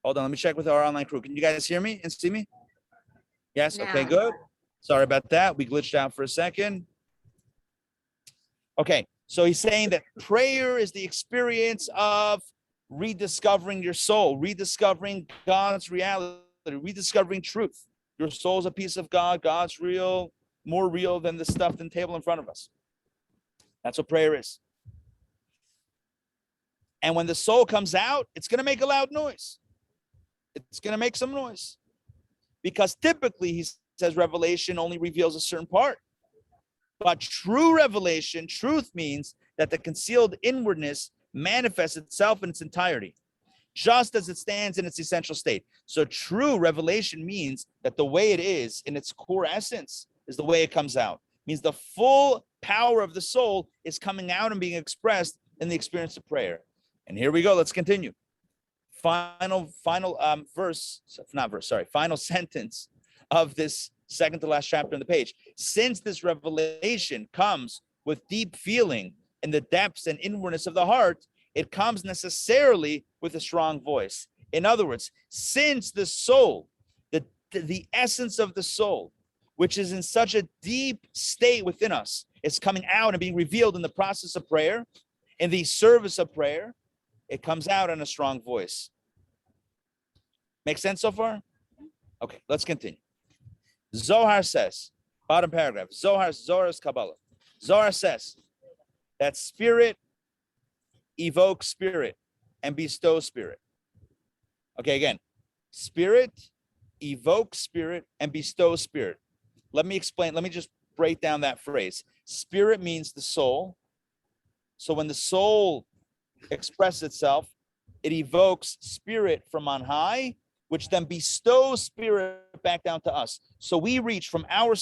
hold on, let me check with our online crew. Can you guys hear me and see me? Yes, okay, Now. good. Sorry about that. We glitched out for a second. Okay, so he's saying that prayer is the experience of rediscovering your soul, rediscovering God's reality, rediscovering truth. Your soul's a piece of God. God's real, more real than the stuff in the table in front of us. That's what prayer is. And when the soul comes out, it's going to make a loud noise. It's going to make some noise. Because typically, he says, revelation only reveals a certain part. But true revelation, truth means that the concealed inwardness manifests itself in its entirety, just as it stands in its essential state. So true revelation means that the way it is in its core essence is the way it comes out. It means the full power of the soul is coming out and being expressed in the experience of prayer. And here we go. Let's continue. Final sentence of this second to last chapter on the page. Since this revelation comes with deep feeling in the depths and inwardness of the heart, it comes necessarily with a strong voice. In other words, since the soul, the essence of the soul, which is in such a deep state within us, is coming out and being revealed in the process of prayer, in the service of prayer, it comes out in a strong voice. Make sense so far? Okay, let's continue. Zohar says, bottom paragraph, Zohar's Kabbalah. Zohar says that spirit evokes spirit and bestows spirit. Okay, again, spirit evokes spirit and bestows spirit. Let me explain. Let me just break down that phrase. Spirit means the soul. So when the soul expresses itself, it evokes spirit from on high, which then bestows spirit back down to us. So we reach from our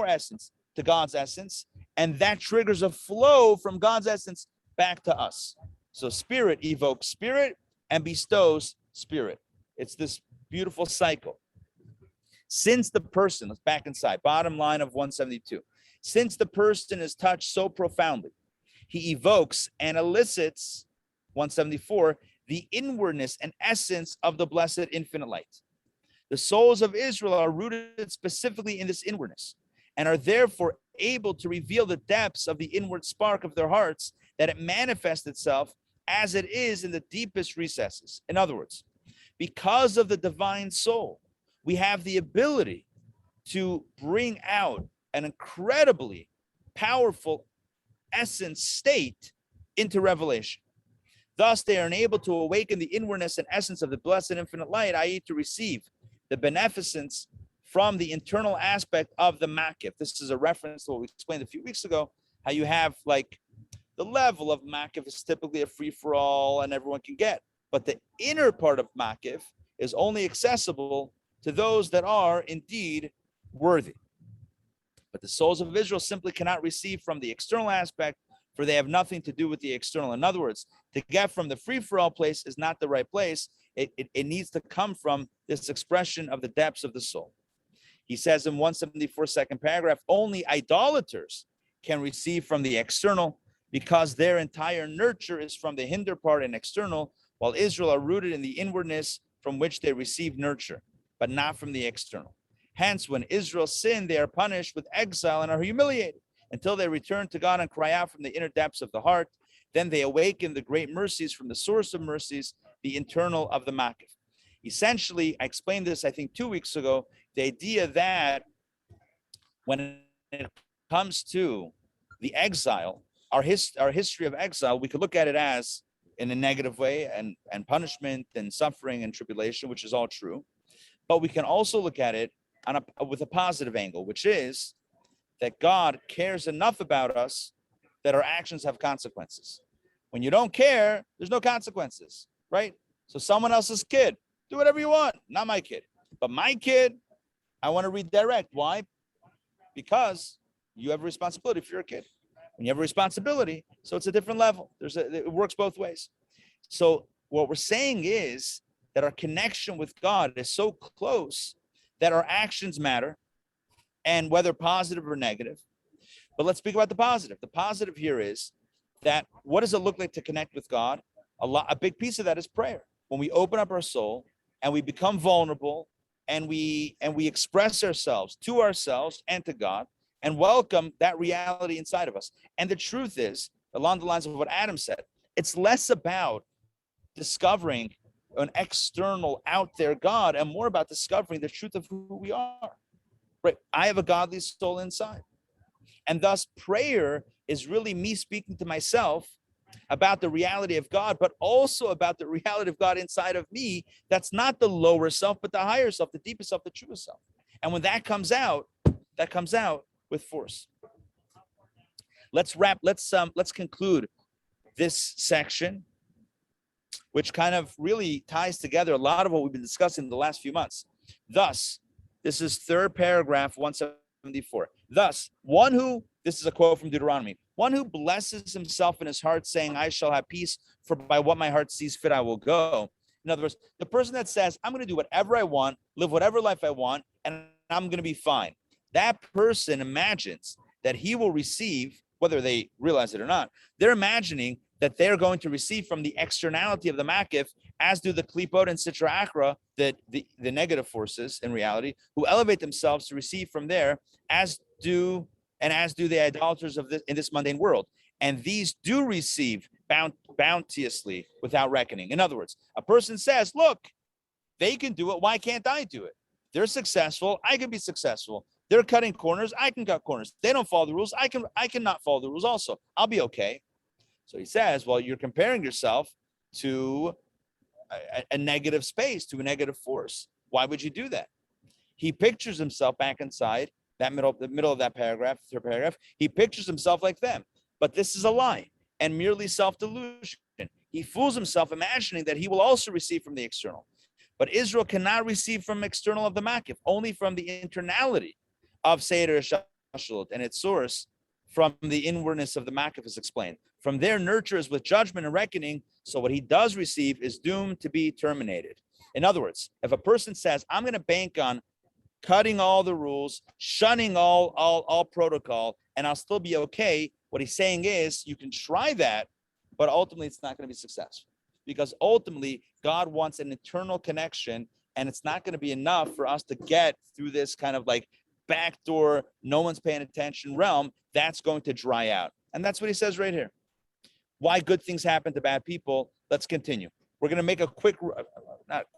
essence to God's essence, and that triggers a flow from God's essence back to us. So spirit evokes spirit and bestows spirit. It's this beautiful cycle. Since the person, let's back inside, bottom line of 172. Since the person is touched so profoundly, he evokes and elicits, 174, the inwardness and essence of the blessed infinite light. The souls of Israel are rooted specifically in this inwardness and are therefore able to reveal the depths of the inward spark of their hearts, that it manifests itself as it is in the deepest recesses. In other words, because of the divine soul, we have the ability to bring out an incredibly powerful essence state into revelation. Thus, they are enabled to awaken the inwardness and essence of the blessed infinite light, i.e., to receive the beneficence from the internal aspect of the makif. This is a reference to what we explained a few weeks ago, how you have like the level of makif is typically a free-for-all and everyone can get. But the inner part of makif is only accessible to those that are indeed worthy. But the souls of Israel simply cannot receive from the external aspect, for they have nothing to do with the external. In other words, to get from the free-for-all place is not the right place. It needs to come from this expression of the depths of the soul. He says in 174 second paragraph, only idolaters can receive from the external because their entire nurture is from the hinder part and external, while Israel are rooted in the inwardness from which they receive nurture, but not from the external. Hence, when Israel sin, they are punished with exile and are humiliated until they return to God and cry out from the inner depths of the heart. Then they awaken the great mercies from the source of mercies, the internal of the makif. Essentially, I explained this, I think, 2 weeks ago, the idea that when it comes to the exile, our history of exile, we could look at it as in a negative way and punishment and suffering and tribulation, which is all true. But we can also look at it with a positive angle, which is that God cares enough about us that our actions have consequences. When you don't care, there's no consequences, right? So someone else's kid, do whatever you want, not my kid. But my kid, I want to redirect. Why? Because you have a responsibility if you're a kid. When you have a responsibility, so it's a different level. It works both ways. So what we're saying is that our connection with God is so close that our actions matter, and whether positive or negative. But let's speak about the positive. The positive here is that what does it look like to connect with God? A big piece of that is prayer. When we open up our soul and we become vulnerable and we express ourselves to ourselves and to God and welcome that reality inside of us. And the truth is, along the lines of what Adam said, it's less about discovering an external out there God and more about discovering the truth of who we are. Right? I have a godly soul inside. And thus prayer is really me speaking to myself about the reality of God, but also about the reality of God inside of me. That's not the lower self, but the higher self, the deepest self, the truest self. And when that comes out with force. Let's conclude this section, which kind of really ties together a lot of what we've been discussing in the last few months. Thus, this is third paragraph, 174. Thus, this is a quote from Deuteronomy, one who blesses himself in his heart, saying, I shall have peace, for by what my heart sees fit, I will go. In other words, the person that says, I'm going to do whatever I want, live whatever life I want, and I'm going to be fine. That person imagines that he will receive, whether they realize it or not, they're imagining that they're going to receive from the externality of the makif, as do the klipot and sitra achra, the negative forces in reality, who elevate themselves to receive from there, as do the idolaters of this mundane world. And these do receive bounteously without reckoning. In other words, a person says, look, they can do it. Why can't I do it? They're successful. I can be successful. They're cutting corners. I can cut corners. They don't follow the rules. I can not follow the rules also. I'll be okay. So he says, well, you're comparing yourself to a negative space, to a negative force. Why would you do that? He pictures himself back inside the middle of that paragraph, third paragraph. He pictures himself like them. But this is a lie and merely self-delusion. He fools himself imagining that he will also receive from the external. But Israel cannot receive from external of the makif, only from the internality of Seder Shashalut, and its source from the inwardness of the makif is explained. From there, nurture is with judgment and reckoning, so what he does receive is doomed to be terminated. In other words, if a person says, I'm going to bank on cutting all the rules, shunning all protocol, and I'll still be okay, what he's saying is, you can try that, but ultimately it's not going to be successful. Because ultimately, God wants an eternal connection, and it's not going to be enough for us to get through this kind of like backdoor, no one's paying attention realm. That's going to dry out. And that's what he says right here. Why good things happen to bad people. Let's continue. We're going to make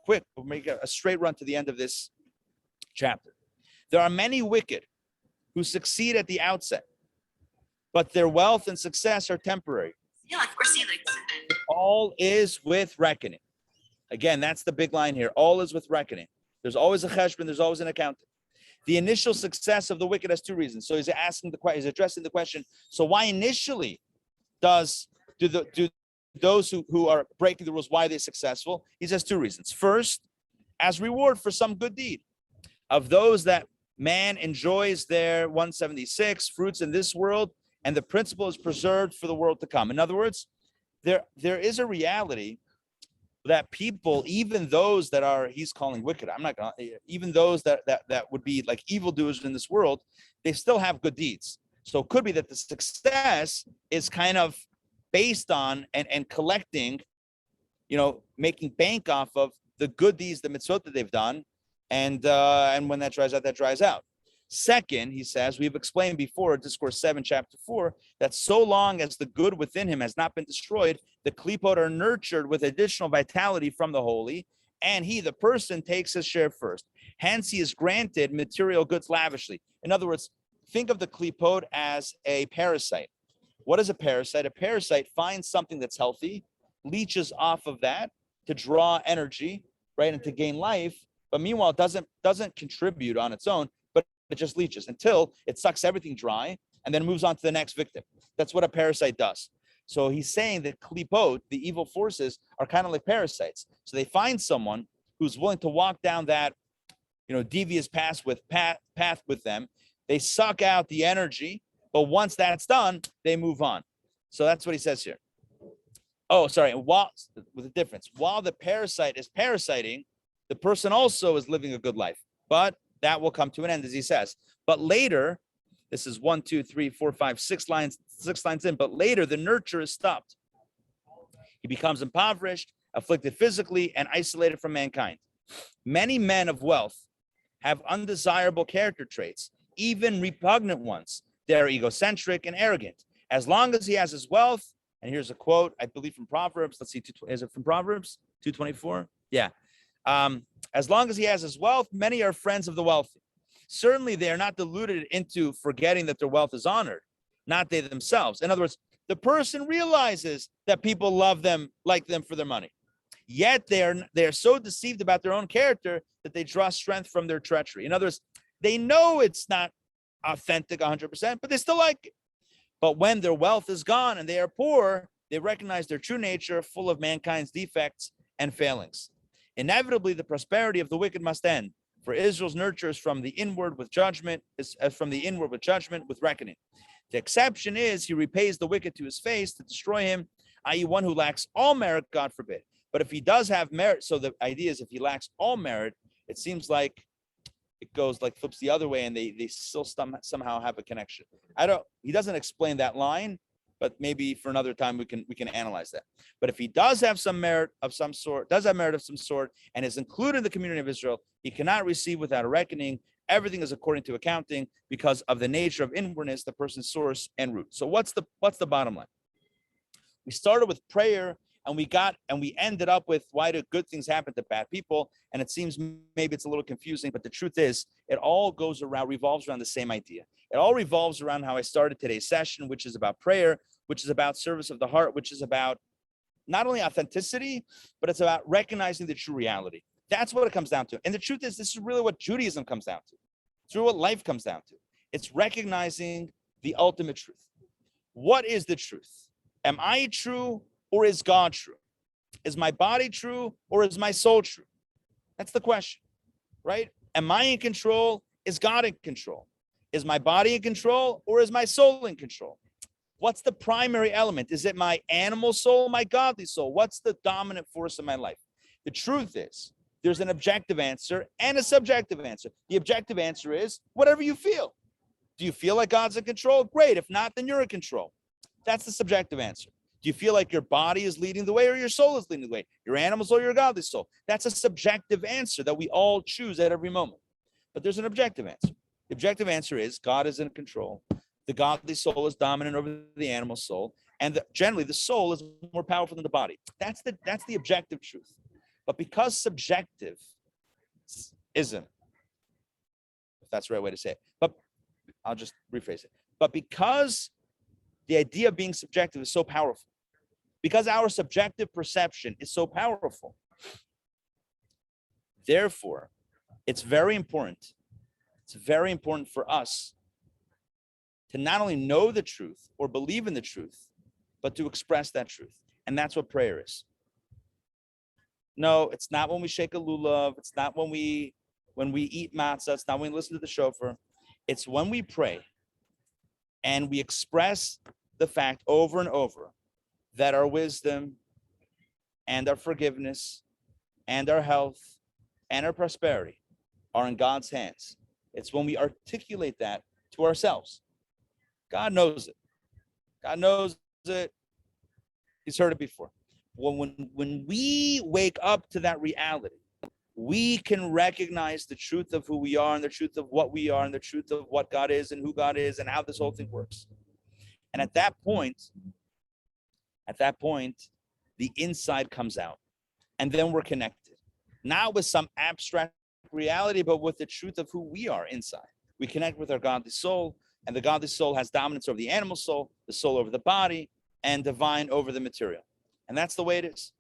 we'll make a straight run to the end of this chapter. There are many wicked who succeed at the outset, but their wealth and success are temporary. All is with reckoning. Again, that's the big line here. All is with reckoning. There's always a cheshbon, there's always an accounting. The initial success of the wicked has two reasons. So he's addressing the question. So why initially do those who are breaking the rules, why are they successful? He says two reasons. First, as reward for some good deed. Of those that man enjoys their 176 fruits in this world, and the principle is preserved for the world to come. In other words, there is a reality that people, even those that are, he's calling wicked, even those that would be like evildoers in this world, they still have good deeds. So it could be that the success is kind of based on and collecting, making bank off of the good deeds, the mitzvot that they've done. And when that dries out, that dries out. Second, he says, we've explained before, Discourse 7, chapter 4, that so long as the good within him has not been destroyed, the klipot are nurtured with additional vitality from the holy, and he, the person, takes his share first. Hence, he is granted material goods lavishly. In other words, think of the klipot as a parasite. What is a parasite? A parasite finds something that's healthy, leeches off of that to draw energy, right, and to gain life. But meanwhile, it doesn't contribute on its own, but it just leeches until it sucks everything dry and then moves on to the next victim. That's what a parasite does. So he's saying that klipot, the evil forces, are kind of like parasites. So they find someone who's willing to walk down that, devious path with them. They suck out the energy, but once that's done, they move on. So that's what he says here. Oh, sorry. With a difference, while the parasite is parasiting, the person also is living a good life, but that will come to an end, as he says. But later, this is 1, 2, 3, 4, 5, 6 lines in, but later the nurture is stopped. He becomes impoverished, afflicted physically, and isolated from mankind. Many men of wealth have undesirable character traits, even repugnant ones. They're egocentric and arrogant. As long as he has his wealth, and here's a quote, I believe from Proverbs. Let's see, is it from Proverbs 2:24? Yeah. As long as he has his wealth, many are friends of the wealthy. Certainly, they are not deluded into forgetting that their wealth is honored, not they themselves. In other words, the person realizes that people love them, like them for their money. Yet they are so deceived about their own character that they draw strength from their treachery. In other words, they know it's not authentic 100%, but they still like it. But when their wealth is gone and they are poor, they recognize their true nature, full of mankind's defects and failings. Inevitably, the prosperity of the wicked must end, for Israel's nurture is from the inward with judgment, with reckoning. The exception is he repays the wicked to his face to destroy him, i.e., one who lacks all merit, God forbid. But if he does have merit, so the idea is if he lacks all merit, it seems like it goes like flips the other way, and they still somehow have a connection. He doesn't explain that line, but maybe for another time we can analyze that. But if he does have some merit of some sort, and is included in the community of Israel, he cannot receive without a reckoning. Everything is according to accounting because of the nature of inwardness, the person's source and root. So what's the bottom line? We started with prayer, and we ended up with why do good things happen to bad people? And it seems maybe it's a little confusing, but the truth is it all revolves around the same idea. It all revolves around how I started today's session, which is about prayer, which is about service of the heart, which is about not only authenticity, but it's about recognizing the true reality. That's what it comes down to. And the truth is, this is really what Judaism comes down to. It's really what life comes down to. It's recognizing the ultimate truth. What is the truth? Am I true or is God true? Is my body true or is my soul true? That's the question, right? Am I in control? Is God in control? Is my body in control or is my soul in control? What's the primary element? Is it my animal soul, my godly soul? What's the dominant force in my life? The truth is, there's an objective answer and a subjective answer. The objective answer is whatever you feel. Do you feel like God's in control? Great. If not, then you're in control. That's the subjective answer. Do you feel like your body is leading the way or your soul is leading the way? Your animal soul, your godly soul? That's a subjective answer that we all choose at every moment. But there's an objective answer. The objective answer is God is in control. The godly soul is dominant over the animal soul. And generally, the soul is more powerful than the body. That's the objective truth. But because subjective isn't, if that's the right way to say it, but I'll just rephrase it. But because the idea of being subjective is so powerful, because our subjective perception is so powerful, therefore, it's very important It's very important for us to not only know the truth or believe in the truth, but to express that truth. And that's what prayer is. No, it's not when we shake a lulav. It's not when we eat matzah. It's not when we listen to the shofar. It's when we pray and we express the fact over and over that our wisdom and our forgiveness and our health and our prosperity are in God's hands. It's when we articulate that to ourselves. God knows it. God knows it. He's heard it before. When we wake up to that reality, we can recognize the truth of who we are and the truth of what we are and the truth of what God is and who God is and how this whole thing works. And at that point, the inside comes out. And then we're connected. Not with some abstract reality, but with the truth of who we are inside. We connect with our godly soul, and the godly soul has dominance over the animal soul, the soul over the body, and divine over the material. And that's the way it is.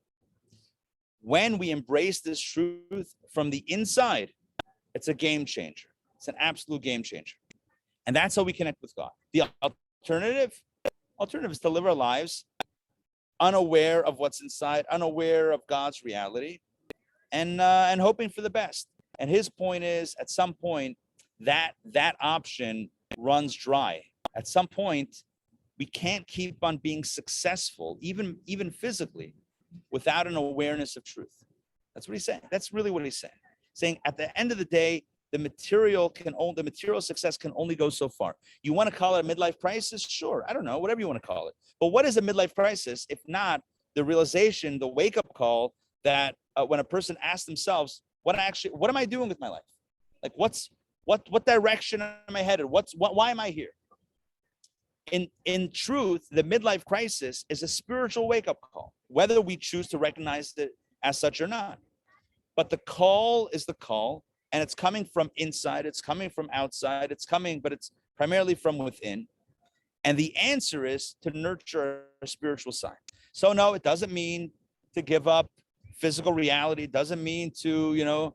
When we embrace this truth from the inside, it's a game changer. It's an absolute game changer. And that's how we connect with God. The alternative is to live our lives unaware of what's inside, unaware of God's reality, and hoping for the best. And his point is, at some point, that option runs dry. At some point, we can't keep on being successful, even physically, without an awareness of truth. That's what he's saying. That's really what he's saying. Saying at the end of the day, the material success can only go so far. You want to call it a midlife crisis? Sure. I don't know, whatever you want to call it. But what is a midlife crisis if not the realization, the wake-up call that when a person asks themselves, what am I doing with my life? Like what direction am I headed? Why am I here? In truth, the midlife crisis is a spiritual wake-up call, whether we choose to recognize it as such or not. But the call is the call, and it's coming from inside, it's coming from outside, but it's primarily from within. And the answer is to nurture our spiritual side. So no, it doesn't mean to give up physical reality. It doesn't mean to,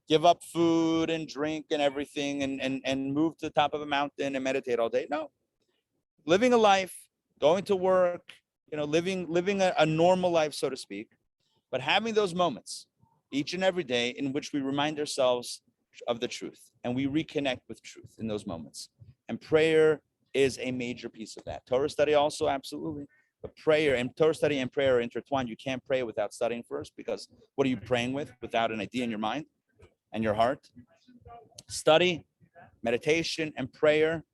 give up food and drink and everything and move to the top of a mountain and meditate all day. No. Living a life, going to work, living a normal life, so to speak, but having those moments each and every day in which we remind ourselves of the truth and we reconnect with truth in those moments. And prayer is a major piece of that. Torah study also, absolutely. But Torah study and prayer are intertwined. You can't pray without studying first, because what are you praying with without an idea in your mind and your heart? Study, meditation, and prayer,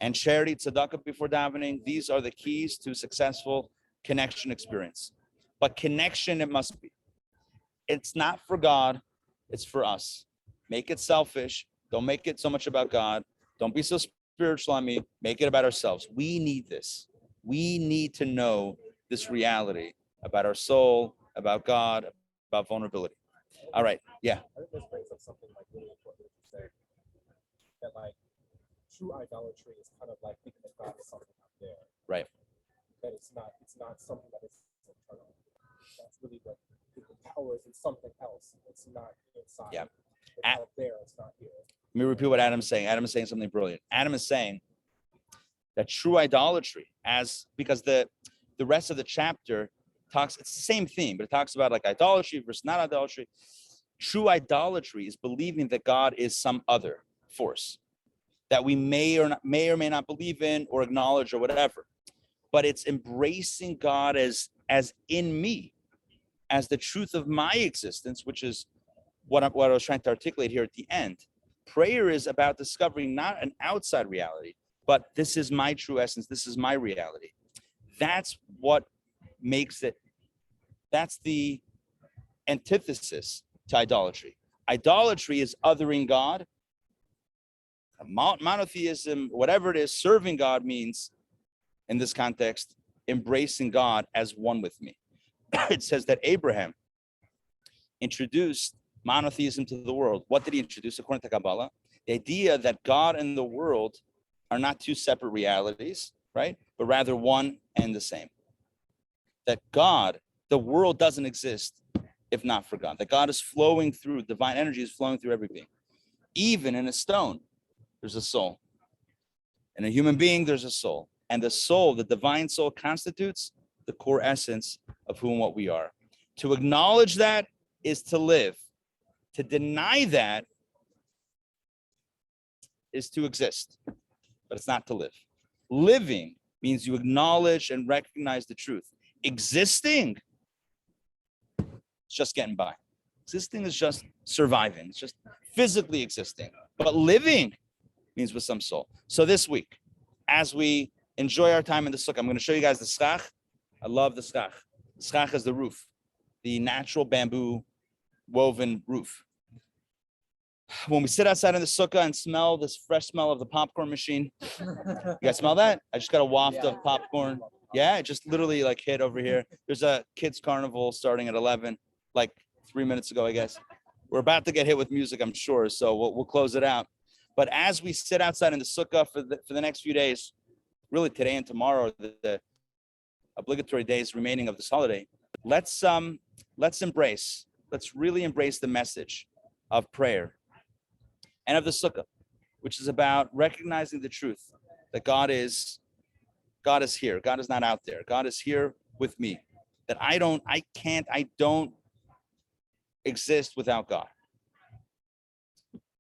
and charity, tzedakah before davening. These are the keys to successful connection experience. But connection, it must be. It's not for God, it's for us. Make it selfish. Don't make it so much about God. Don't be so spiritual on me. Make it about ourselves. We need this. We need to know this reality about our soul, about God, about vulnerability. All right. Yeah. I think this brings up something like really important to say, that like true idolatry is kind of like thinking that God is something out there. Right. That it's not something that is internal. That's really what the power is in something else. It's not inside. Yeah. It's out there, it's not here. Let me repeat what Adam's saying. Adam is saying something brilliant. Adam is saying that true idolatry, because the rest of the chapter it's the same theme, but it talks about like idolatry versus not idolatry. True idolatry is believing that God is some other force that we may or may not believe in or acknowledge or whatever. But it's embracing God as in me, as the truth of my existence, which is what I was trying to articulate here at the end. Prayer is about discovering not an outside reality, but this is my true essence. This is my reality. That's what makes it. That's the antithesis to idolatry. Idolatry is othering God. Monotheism, whatever it is, serving God means, in this context, embracing God as one with me. It says that Abraham introduced monotheism to the world. What did he introduce according to Kabbalah? The idea that God and the world are not two separate realities, right? But rather one and the same. That God, the world doesn't exist if not for God. That God is flowing through, divine energy is flowing through every being. Even in a stone, there's a soul. In a human being, there's a soul. And the soul, the divine soul, constitutes the core essence of who and what we are. To acknowledge that is to live. To deny that is to exist, but it's not to live. Living means you acknowledge and recognize the truth. Existing, it's just getting by. Existing is just surviving. It's just physically existing. But living means with some soul. So this week, as we enjoy our time in the sukkah, I'm going to show you guys the schach. I love the schach. The schach is the roof, the natural bamboo woven roof. When we sit outside in the sukkah and smell this fresh smell of the popcorn machine, you guys smell that? I just got a waft of popcorn. Yeah, it just literally like hit over here. There's a kids carnival starting at 11, like 3 minutes ago, I guess. We're about to get hit with music, I'm sure, so we'll close it out. But as we sit outside in the sukkah for the next few days, really today and tomorrow, the obligatory days remaining of this holiday, let's really embrace the message of prayer and of the sukkah, which is about recognizing the truth that God is here. God is not out there. God is here with me. That I don't exist without God.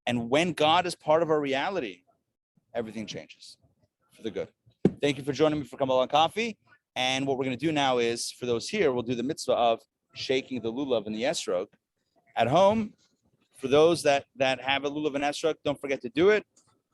And when God is part of our reality, everything changes for the good. Thank you for joining me for Kabbalah Coffee. And what we're going to do now is, for those here, we'll do the mitzvah of shaking the lulav and the esrog. At home, for those that have a lulav and esrog, don't forget to do it.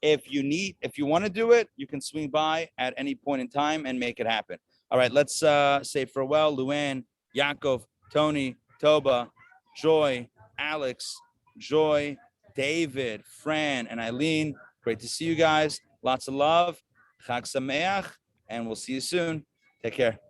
If you want to do it, you can swing by at any point in time and make it happen. All right, let's say farewell. Luann, Yaakov, Tony, Toba, Joy, Alex, Joy, David, Fran, and Eileen. Great to see you guys. Lots of love. Chag Sameach, and we'll see you soon. Take care.